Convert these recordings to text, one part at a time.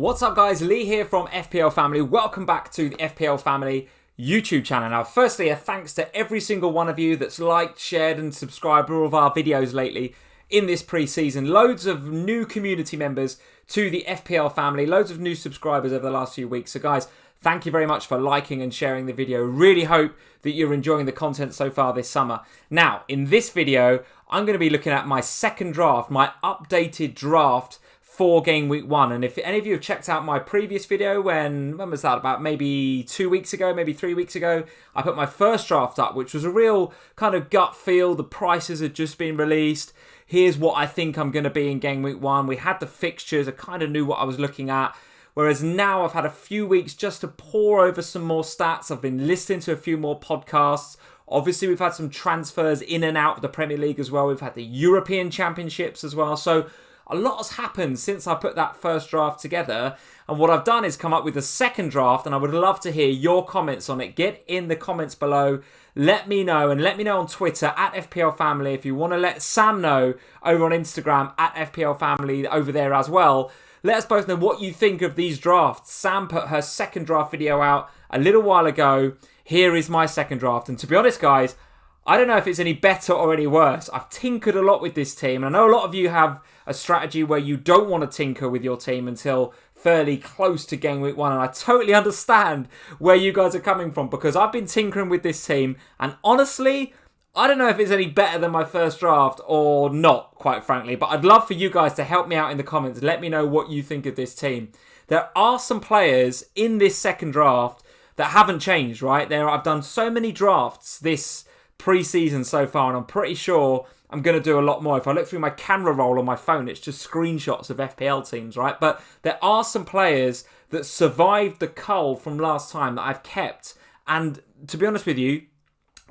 What's up guys, Lee here from FPL Family. Welcome back to the FPL Family YouTube channel. Now firstly, a thanks to every single one of you that's liked, shared and subscribed to all of our videos lately in this pre-season. Loads of new community members to the FPL Family, loads of new subscribers over the last few weeks. So guys, thank you very much for liking and sharing the video. Really hope that you're enjoying the content so far this summer. Now, in this video, I'm going to be looking at my second draft, my updated draft for game week 1. And if any of you have checked out my previous video, when was that, about maybe 2 weeks ago, maybe 3 weeks ago, I put my first draft up, which was a real kind of gut feel. The prices had just been released. Here's what I think I'm going to be in game week 1. We had the fixtures. I kind of knew what I was looking at. Whereas now I've had a few weeks just to pore over some more stats. I've been listening to a few more podcasts. Obviously, we've had some transfers in and out of the Premier League as well. We've had the European Championships as well. So a lot has happened since I put that first draft together. And what I've done is come up with a second draft, and I would love to hear your comments on it. Get in the comments below. Let me know, and let me know on Twitter at FPL Family. If you want to let Sam know over on Instagram at FPL Family over there as well. Let us both know what you think of these drafts. Sam put her second draft video out a little while ago. Here is my second draft. And to be honest, guys, I don't know if it's any better or any worse. I've tinkered a lot with this team. And I know a lot of you have a strategy where you don't want to tinker with your team until fairly close to game week 1. And I totally understand where you guys are coming from, because I've been tinkering with this team. And honestly, I don't know if it's any better than my first draft or not, quite frankly. But I'd love for you guys to help me out in the comments. Let me know what you think of this team. There are some players in this second draft that haven't changed, right? I've done so many drafts this pre-season so far, and I'm pretty sure I'm going to do a lot more. If I look through my camera roll on my phone, it's just screenshots of FPL teams, right? But there are some players that survived the cull from last time that I've kept. And to be honest with you,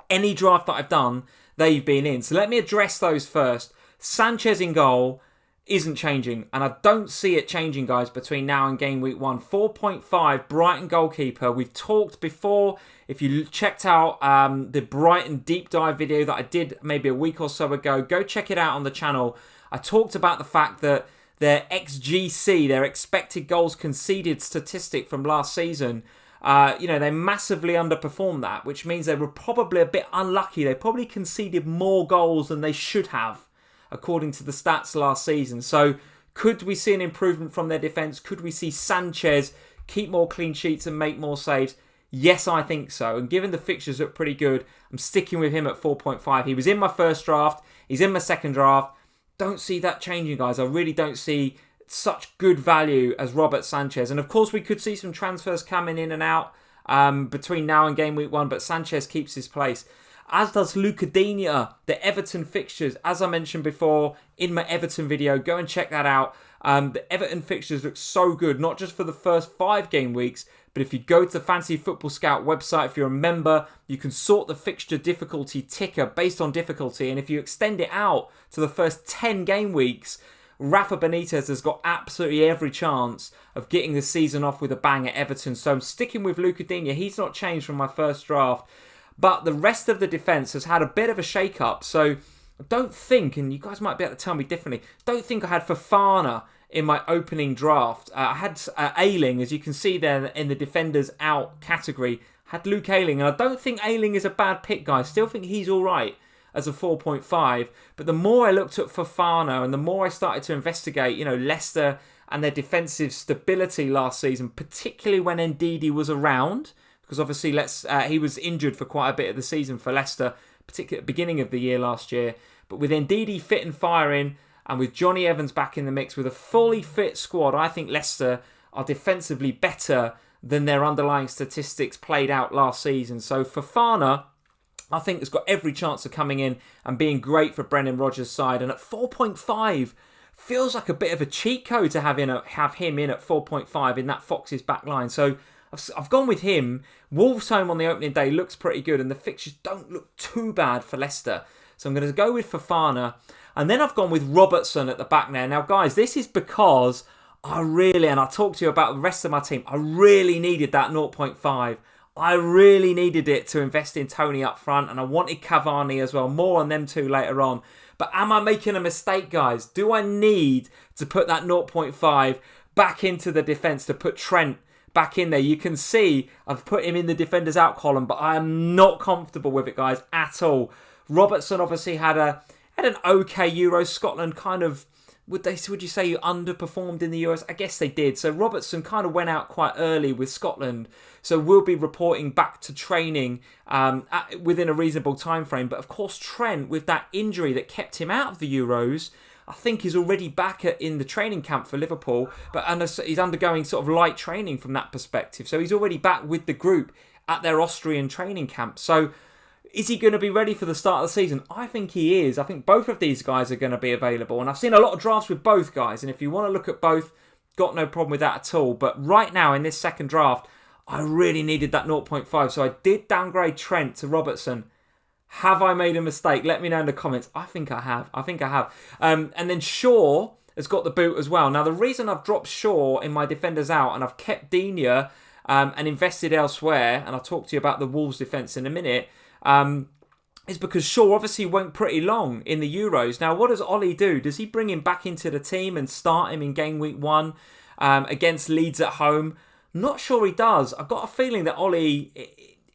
any draft that I've done, they've been in. So let me address those first. Sanchez in goal isn't changing, and I don't see it changing, guys, between now and game week 1. 4.5 Brighton Goalkeeper. We've talked before. If you checked out the Brighton deep dive video that I did maybe a week or so ago, go check it out on the channel. I talked about the fact that their XGC, their expected goals conceded statistic from last season, they massively underperformed that, which means they were probably a bit unlucky. They probably conceded more goals than they should have, according to the stats last season. So could we see an improvement from their defence? Could we see Sanchez keep more clean sheets and make more saves? Yes, I think so. And given the fixtures look pretty good, I'm sticking with him at 4.5. He was in my first draft. He's in my second draft. Don't see that changing, guys. I really don't see such good value as Robert Sanchez. And of course, we could see some transfers coming in and out between now and game week 1, but Sanchez keeps his place. As does Luca Digne, the Everton fixtures. As I mentioned before in my Everton video, go and check that out. The Everton fixtures look so good, not just for the first 5 game weeks, but if you go to the Fantasy Football Scout website, if you're a member, you can sort the fixture difficulty ticker based on difficulty. And if you extend it out to the first 10 game weeks, Rafa Benitez has got absolutely every chance of getting the season off with a bang at Everton. So I'm sticking with Luca Digne. He's not changed from my first draft. But the rest of the defence has had a bit of a shake-up. So I don't think, and you guys might be able to tell me differently, don't think I had Fofana in my opening draft. I had Ayling, as you can see there in the defenders out category, had Luke Ayling. And I don't think Ayling is a bad pick, guys. Still think he's all right as a 4.5. But the more I looked at Fofana and the more I started to investigate, Leicester and their defensive stability last season, particularly when Ndidi was around, because obviously he was injured for quite a bit of the season for Leicester, particularly at the beginning of the year last year. But with Ndidi fit and firing, and with Johnny Evans back in the mix, with a fully fit squad, I think Leicester are defensively better than their underlying statistics played out last season. So Fofana, I think, has got every chance of coming in and being great for Brendan Rodgers' side. And at 4.5, feels like a bit of a cheat code to have him in at 4.5 in that Fox's back line. So I've gone with him. Wolves home on the opening day looks pretty good, and the fixtures don't look too bad for Leicester. So I'm going to go with Fofana. And then I've gone with Robertson at the back there. Now, guys, this is because and I'll talk to you about the rest of my team, I really needed that 0.5. I really needed it to invest in Tony up front, and I wanted Cavani as well. More on them two later on. But am I making a mistake, guys? Do I need to put that 0.5 back into the defence to put Trent back in there. You can see I've put him in the defenders out column, but I am not comfortable with it, guys, at all. Robertson obviously had an okay Euro. Scotland kind of, would you say you underperformed in the Euros? I guess they did. So Robertson kind of went out quite early with Scotland. So we'll be reporting back to training within a reasonable time frame. But of course, Trent, with that injury that kept him out of the Euros, I think he's already back in the training camp for Liverpool. But he's undergoing sort of light training from that perspective. So he's already back with the group at their Austrian training camp. So is he going to be ready for the start of the season? I think he is. I think both of these guys are going to be available. And I've seen a lot of drafts with both guys. And if you want to look at both, got no problem with that at all. But right now in this second draft, I really needed that 0.5. So I did downgrade Trent to Robertson. Have I made a mistake? Let me know in the comments. I think I have. And then Shaw has got the boot as well. Now, the reason I've dropped Shaw in my defenders out and I've kept Digne and invested elsewhere, and I'll talk to you about the Wolves defence in a minute, is because Shaw obviously went pretty long in the Euros. Now, what does Ollie do? Does he bring him back into the team and start him in game week 1 against Leeds at home? Not sure he does. I've got a feeling that Ollie,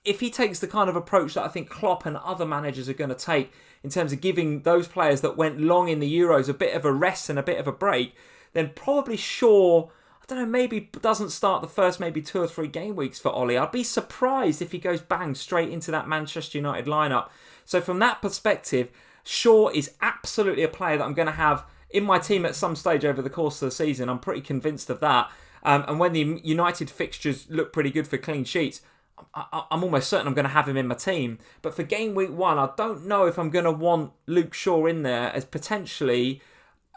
if he takes the kind of approach that I think Klopp and other managers are going to take in terms of giving those players that went long in the Euros a bit of a rest and a bit of a break, then probably Shaw, I don't know, maybe doesn't start the first maybe 2 or 3 game weeks for Ollie. I'd be surprised if he goes bang straight into that Manchester United lineup. So from that perspective, Shaw is absolutely a player that I'm going to have in my team at some stage over the course of the season. I'm pretty convinced of that. And when the United fixtures look pretty good for clean sheets, I'm almost certain I'm going to have him in my team. But for game week 1, I don't know if I'm going to want Luke Shaw in there as potentially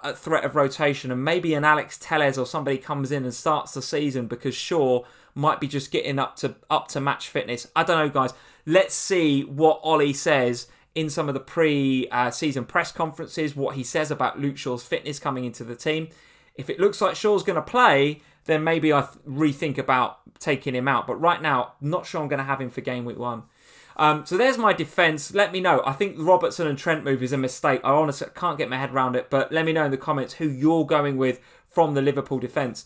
a threat of rotation, and maybe an Alex Telles or somebody comes in and starts the season because Shaw might be just getting up to match fitness. I don't know, guys. Let's see what Ollie says in some of the pre-season press conferences, what he says about Luke Shaw's fitness coming into the team. If it looks like Shaw's going to play, then maybe I rethink about taking him out. But right now, not sure I'm going to have him for game week 1. So there's my defence. Let me know. I think the Robertson and Trent move is a mistake. I honestly can't get my head around it. But let me know in the comments who you're going with from the Liverpool defence.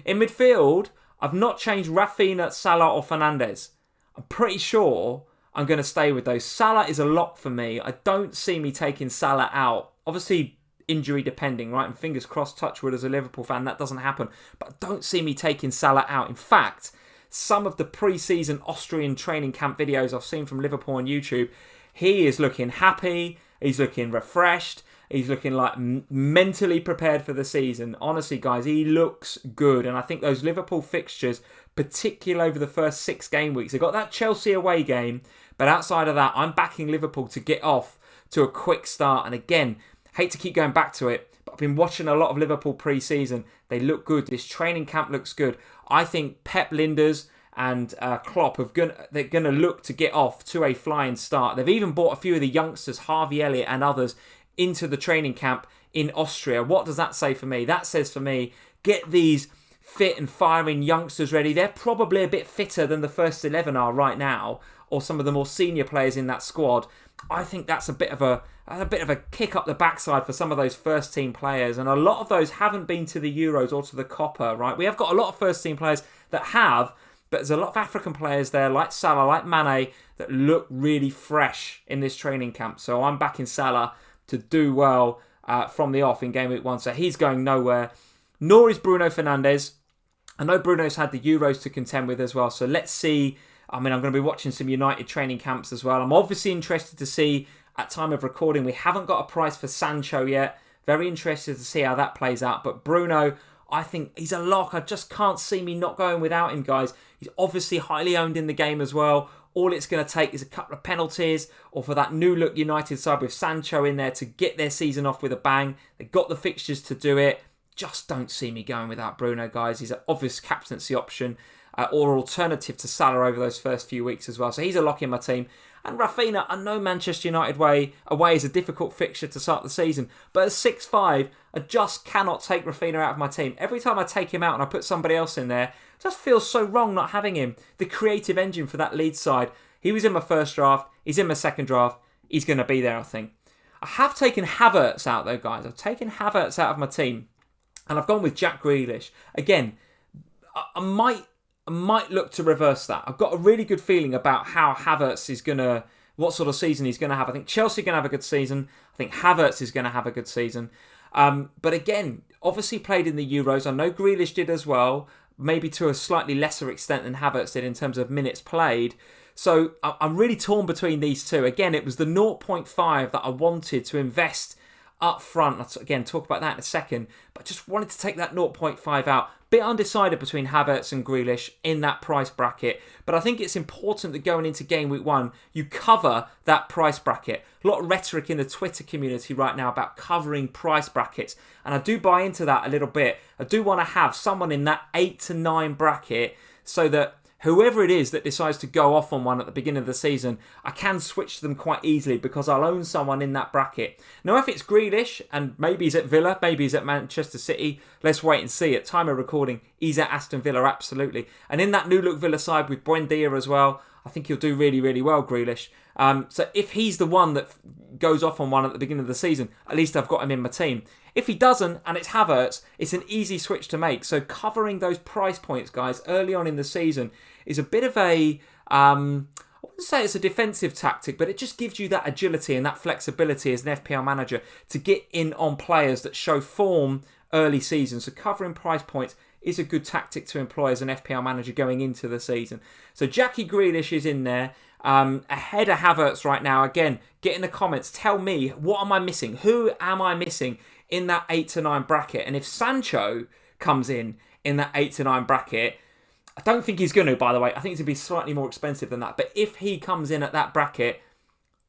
In midfield, I've not changed Rafinha, Salah or Fernandez. I'm pretty sure I'm going to stay with those. Salah is a lock for me. I don't see me taking Salah out. Obviously, injury depending, right? And fingers crossed, touch wood as a Liverpool fan, that doesn't happen. But don't see me taking Salah out. In fact, some of the pre-season Austrian training camp videos I've seen from Liverpool on YouTube, he is looking happy, he's looking refreshed, he's looking like mentally prepared for the season. Honestly, guys, he looks good. And I think those Liverpool fixtures, particularly over the first 6 game weeks, they've got that Chelsea away game, but outside of that, I'm backing Liverpool to get off to a quick start. And again, hate to keep going back to it, but I've been watching a lot of Liverpool pre-season. They look good. This training camp looks good. I think Pep Linders and Klopp they're going to look to get off to a flying start. They've even brought a few of the youngsters, Harvey Elliott and others, into the training camp in Austria. What does that say for me? That says for me, get these fit and firing youngsters ready. They're probably a bit fitter than the first 11 are right now, or some of the more senior players in that squad. I think that's a bit of a kick up the backside for some of those first team players, and a lot of those haven't been to the Euros or to the Copa, right? We have got a lot of first team players that have, but there's a lot of African players there, like Salah, like Mane, that look really fresh in this training camp. So I'm backing Salah to do well from the off in game week 1. So he's going nowhere. Nor is Bruno Fernandez. I know Bruno's had the Euros to contend with as well. So let's see. I mean, I'm going to be watching some United training camps as well. I'm obviously interested to see, at time of recording, we haven't got a price for Sancho yet. Very interested to see how that plays out. But Bruno, I think he's a lock. I just can't see me not going without him, guys. He's obviously highly owned in the game as well. All it's going to take is a couple of penalties, or for that new look United side with Sancho in there to get their season off with a bang. They've got the fixtures to do it. Just don't see me going without Bruno, guys. He's an obvious captaincy option, or alternative to Salah over those first few weeks as well. So he's a lock in my team. And Rafinha, I know Manchester United away is a difficult fixture to start the season, but at 6'5", I just cannot take Rafinha out of my team. Every time I take him out and I put somebody else in there, it just feels so wrong not having him. The creative engine for that Leeds side. He was in my first draft, he's in my second draft, he's going to be there, I think. I have taken Havertz out though, guys. I've taken Havertz out of my team. And I've gone with Jack Grealish. Again, I might look to reverse that. I've got a really good feeling about how Havertz is going to, what sort of season he's going to have. I think Chelsea are going to have a good season. I think Havertz is going to have a good season. But again, obviously played in the Euros. I know Grealish did as well, maybe to a slightly lesser extent than Havertz did in terms of minutes played. So I'm really torn between these two. Again, it was the 0.5 that I wanted to invest up front. I'll again talk about that in a second, but just wanted to take that 0.5 out. Bit undecided between Havertz and Grealish in that price bracket, but I think it's important that going into game week 1, you cover that price bracket. A lot of rhetoric in the Twitter community right now about covering price brackets, and I do buy into that a little bit. I do want to have someone in that 8 to 9 bracket so that whoever it is that decides to go off on one at the beginning of the season, I can switch them quite easily because I'll own someone in that bracket. Now, if it's Grealish, and maybe he's at Villa, maybe he's at Manchester City, let's wait and see. At time of recording, he's at Aston Villa, absolutely. And in that new look Villa side with Buendia as well, I think he'll do really, really well, Grealish. So if he's the one that goes off on one at the beginning of the season, at least I've got him in my team. If he doesn't, and it's Havertz, it's an easy switch to make. So covering those price points, guys, early on in the season is a bit of a, I wouldn't say it's a defensive tactic, but it just gives you that agility and that flexibility as an FPL manager to get in on players that show form early season. So covering price points is a good tactic to employ as an FPL manager going into the season. So Jackie Grealish is in there. Ahead of Havertz right now. Again, get in the comments. Tell me, what am I missing? Who am I missing in that 8 to 9 bracket? And if Sancho comes in that 8 to 9 bracket, I don't think he's going to, by the way. I think he's going to be slightly more expensive than that. But if he comes in at that bracket,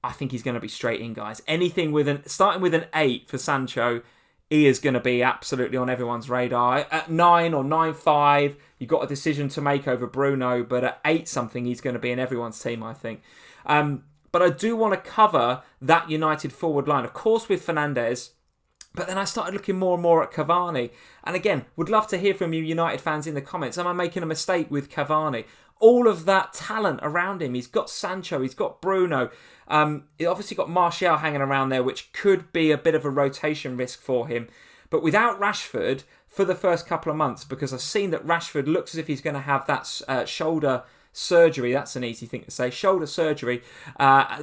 I think he's going to be straight in, guys. Anything starting with an 8 for Sancho, he is going to be absolutely on everyone's radar. At 9 or 9.5, you've got a decision to make over Bruno, but at 8 something, he's going to be in everyone's team, I think. But I do want to cover that United forward line, of course, with Fernandez. But then I started looking more and more at Cavani. And again, would love to hear from you United fans in the comments. Am I making a mistake with Cavani? All of that talent around him. He's got Sancho, he's got Bruno. He's obviously got Martial hanging around there, which could be a bit of a rotation risk for him. But without Rashford for the first couple of months, because I've seen that Rashford looks as if he's going to have that shoulder surgery. That's an easy thing to say. Shoulder surgery,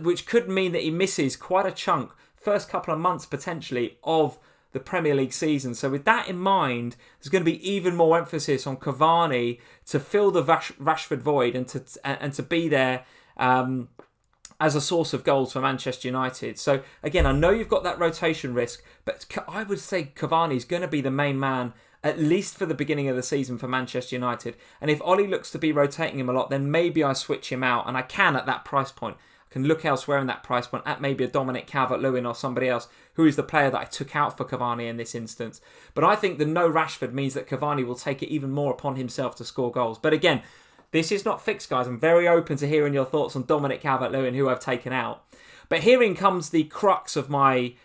which could mean that he misses quite a chunk, first couple of months potentially, of the Premier League season. So with that in mind, there's going to be even more emphasis on Cavani to fill the Rashford void and to be there as a source of goals for Manchester United. So again, I know you've got that rotation risk, but I would say Cavani is going to be the main man, at least for the beginning of the season for Manchester United. And if Ollie looks to be rotating him a lot, then maybe I switch him out, and I can at that price point. I can look elsewhere in that price point at maybe a Dominic Calvert-Lewin or somebody else who is the player that I took out for Cavani in this instance. But I think the no Rashford means that Cavani will take it even more upon himself to score goals. But again, this is not fixed, guys. I'm very open to hearing your thoughts on Dominic Calvert-Lewin, who I've taken out. But herein comes the crux of my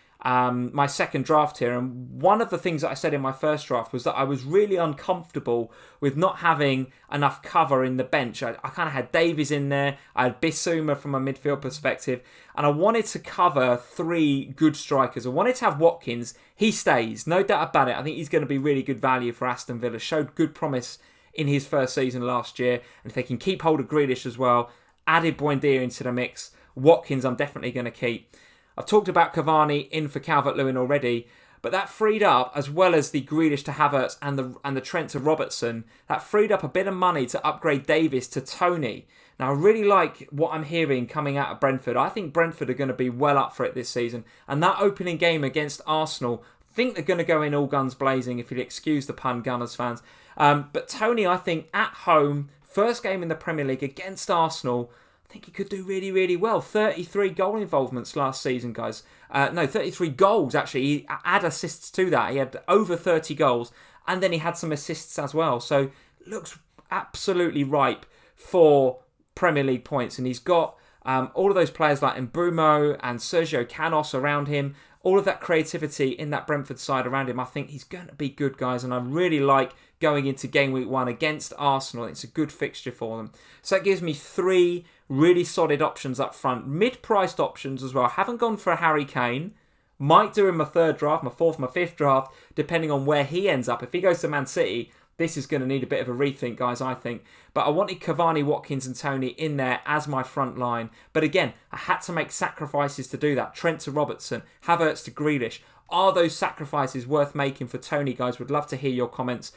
second draft here. And one of the things that I said in my first draft was that I was really uncomfortable with not having enough cover in the bench. I kind of had Davies in there. I had Bissouma from a midfield perspective. And I wanted to cover 3 good strikers. I wanted to have Watkins. He stays, no doubt about it. I think he's going to be really good value for Aston Villa. Showed good promise in his first season last year. And if they can keep hold of Grealish as well, added Buendia into the mix, Watkins I'm definitely going to keep. I've talked about Cavani in for Calvert-Lewin already, but that freed up, as well as the Grealish to Havertz and the Trent to Robertson, that freed up a bit of money to upgrade Davies to Tony. Now, I really like what I'm hearing coming out of Brentford. I think Brentford are going to be well up for it this season. And that opening game against Arsenal, I think they're going to go in all guns blazing, if you'll excuse the pun, Gunners fans. But Tony, I think, at home, first game in the Premier League against Arsenal, I think he could do really, really well. 33 goal involvements last season, guys. 33 goals, actually. He add assists to that. He had over 30 goals, and then he had some assists as well. So, looks absolutely ripe for Premier League points. And he's got all of those players like Mbeumo and Sergio Canos around him. All of that creativity in that Brentford side around him. I think he's going to be good, guys. And I really like going into game week 1 against Arsenal. It's a good fixture for them. So that gives me 3 really solid options up front. Mid-priced options as well. I haven't gone for a Harry Kane. Might do in my third draft, my fourth, my fifth draft, depending on where he ends up. If he goes to Man City, this is going to need a bit of a rethink, guys, I think. But I wanted Cavani, Watkins and Toney in there as my front line. But again, I had to make sacrifices to do that. Trent to Robertson, Havertz to Grealish. Are those sacrifices worth making for Toney, guys? Would love to hear your comments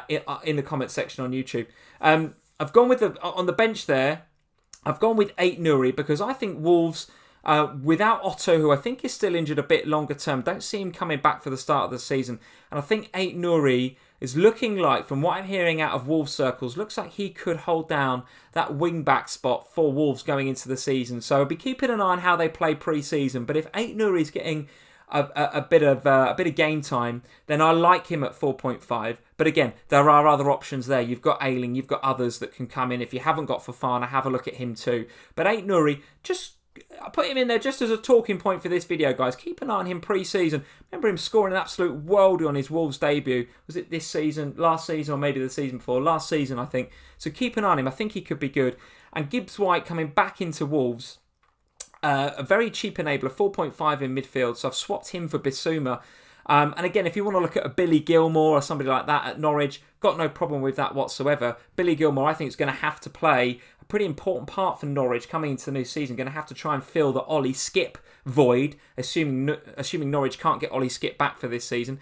in the comment section on YouTube. I've gone with on the bench there, I've gone with Ait-Nouri because I think Wolves, without Otto, who I think is still injured a bit longer term, don't see him coming back for the start of the season. And I think Ait-Nouri is looking like, from what I'm hearing out of Wolves circles, looks like he could hold down that wing-back spot for Wolves going into the season. So I'll be keeping an eye on how they play pre-season. But if Ait-Nouri is getting a bit of game time, then I like him at 4.5. But again, there are other options there. You've got Ayling, you've got others that can come in. If you haven't got Fofana, have a look at him too. But Ait-Nouri, I put him in there just as a talking point for this video, guys. Keep an eye on him pre-season. Remember him scoring an absolute worldie on his Wolves debut. Was it this season, last season, or maybe the season before? Last season, I think. So keep an eye on him. I think he could be good. And Gibbs-White coming back into Wolves. A very cheap enabler, 4.5 in midfield. So I've swapped him for Bissouma. And again, if you want to look at a Billy Gilmore or somebody like that at Norwich, got no problem with that whatsoever. Billy Gilmore, I think, is going to have to play a pretty important part for Norwich coming into the new season. Going to have to try and fill the Ollie Skip void, assuming Norwich can't get Ollie Skip back for this season.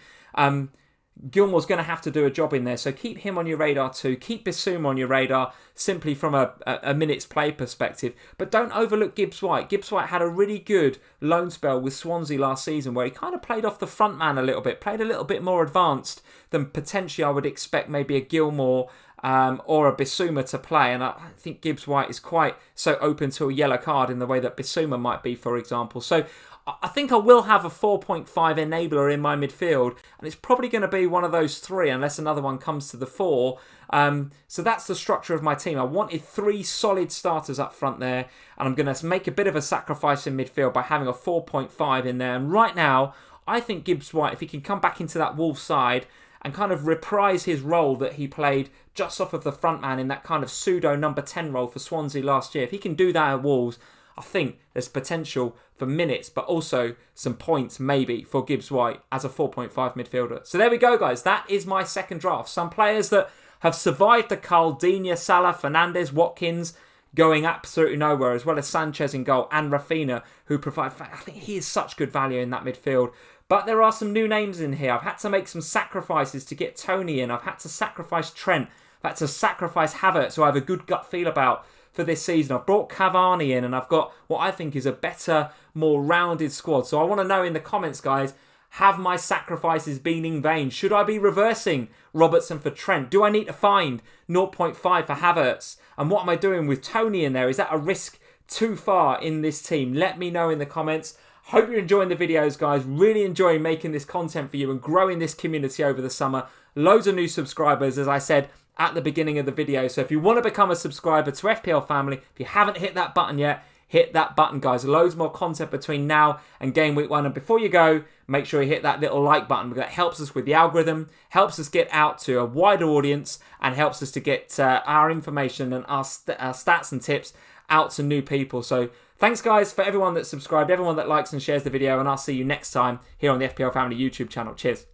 Gilmore's going to have to do a job in there, so keep him on your radar too. Keep Bissouma on your radar, simply from a minutes play perspective. But don't overlook Gibbs-White. Gibbs-White had a really good loan spell with Swansea last season, where he kind of played off the front man a little bit, played a little bit more advanced than potentially I would expect maybe a Gilmore or a Bissouma to play. And I think Gibbs-White is quite so open to a yellow card in the way that Bissouma might be, for example. So I think I will have a 4.5 enabler in my midfield, and it's probably going to be one of those three unless another one comes to the fore. So that's the structure of my team. I wanted 3 solid starters up front there, and I'm going to make a bit of a sacrifice in midfield by having a 4.5 in there. And right now, I think Gibbs-White, if he can come back into that Wolves side and kind of reprise his role that he played just off of the front man in that kind of pseudo number 10 role for Swansea last year, if he can do that at Wolves, I think there's potential for minutes, but also some points maybe for Gibbs-White as a 4.5 midfielder. So there we go, guys. That is my second draft. Some players that have survived the cull: Digne, Salah, Fernandez, Watkins, going absolutely nowhere, as well as Sanchez in goal and Rafinha, who provide... I think he is such good value in that midfield. But there are some new names in here. I've had to make some sacrifices to get Toney in. I've had to sacrifice Trent. I've had to sacrifice Havertz, who I have a good gut feel about for this season. I've brought Cavani in, and I've got what I think is a better, more rounded squad. So I want to know in the comments, guys, have my sacrifices been in vain? Should I be reversing Robertson for Trent? Do I need to find 0.5 for Havertz? And what am I doing with Toney in there? Is that a risk too far in this team? Let me know in the comments. Hope you're enjoying the videos, guys. Really enjoying making this content for you and growing this community over the summer. Loads of new subscribers, as I said at the beginning of the video. So if you want to become a subscriber to FPL Family, if you haven't hit that button yet, hit that button, guys. Loads more content between now and Game Week 1. And before you go, make sure you hit that little like button, because that helps us with the algorithm, helps us get out to a wider audience, and helps us to get our information and our stats and tips out to new people. So thanks, guys, for everyone that subscribed, everyone that likes and shares the video, and I'll see you next time here on the FPL Family YouTube channel. Cheers.